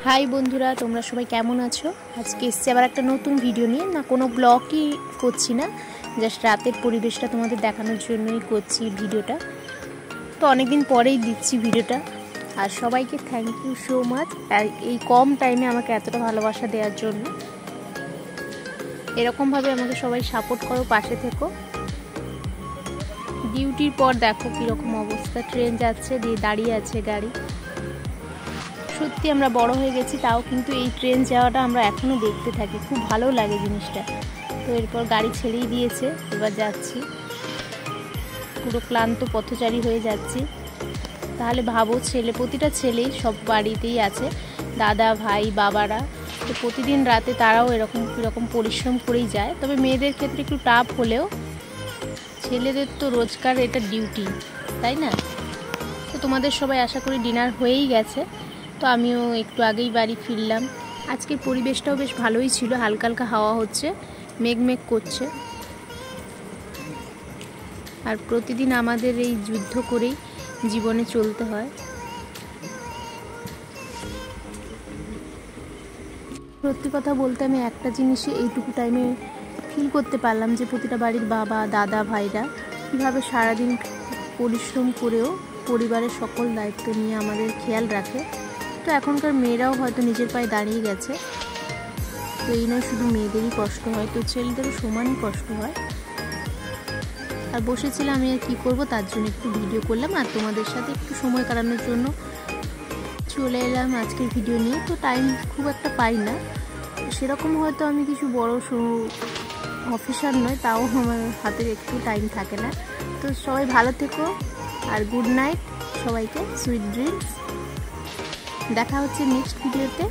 High বন্ধুরা, তোমরা সবাই কেমন আছো? আজকে এসছি আবার একটা নতুন ভিডিও নিয়ে। না কোনো ব্লগই করছি না, জাস্ট রাতের পরিবেশটা তোমাদের দেখানোর জন্যই করছি ভিডিওটা। তো অনেকদিন পরেই দিচ্ছি ভিডিওটা। আর সবাইকে থ্যাংক ইউ সো মাচ, আর এই কম টাইমে আমাকে এতটা ভালোবাসা দেওয়ার জন্য। এরকমভাবে আমাকে সবাই সাপোর্ট করো, পাশে থেকো। ডিউটির পর দেখো কীরকম অবস্থা, ট্রেন যাচ্ছে, দিয়ে দাঁড়িয়ে আছে গাড়ি। সত্যি আমরা বড় হয়ে গেছি, তাও কিন্তু এই ট্রেন যাওয়াটা আমরা এখনও দেখতে থাকি, খুব ভালো লাগে জিনিসটা। তো এরপর গাড়ি ছেড়েই দিয়েছে, এবার যাচ্ছি, পুরো ক্লান্ত পথচারী হয়ে যাচ্ছি। তাহলে ভাবো, প্রতিটা ছেলেই সব বাড়িতেই আছে, দাদা ভাই বাবারা, তো প্রতিদিন রাতে তারাও এরকম পরিশ্রম করেই যায়। তবে মেয়েদের ক্ষেত্রে একটু টাফ হলেও ছেলেদের তো রোজকার এটা ডিউটি, তাই না? তো তোমাদের সবাই আশা করি ডিনার হয়েই গেছে। তো আমিও একটু আগেই বাড়ি ফিরলাম। আজকের পরিবেশটাও বেশ ভালোই ছিল, হালকা হালকা হাওয়া হচ্ছে, মেঘ করছে। আর প্রতিদিন আমাদের এই যুদ্ধ করেই জীবনে চলতে হয়। সত্যি কথা বলতে আমি একটা জিনিসই এইটুকু টাইমে ফিল করতে পারলাম, যে প্রতিটা বাড়ির বাবা দাদা ভাইরা কীভাবে সারাদিন পরিশ্রম করেও পরিবারের সকল দায়িত্ব নিয়ে আমাদের খেয়াল রাখে। তো এখনকার মেয়েরাও হয়তো নিজের পায়ে দাঁড়িয়ে গেছে। তো এই নয় শুধু মেয়েদেরই কষ্ট হয়, তো ছেলেদেরও সমানই কষ্ট হয়। আর বসেছিলাম আমি আর কী করবো, তার জন্য একটু ভিডিও করলাম, আর তোমাদের সাথে একটু সময় কাটানোর জন্য চলে এলাম আজকের ভিডিও নিয়ে। তো টাইম খুব একটা পাই না সেরকম, হয়তো আমি কিছু বড় অফিসার নয়, তাও আমার হাতের একটু টাইম থাকে না। তো সবাই ভালো থেকো, আর গুড নাইট সবাইকে, সুইট ড্রিমস। দেখা হচ্ছে নেক্সট ভিডিওতে।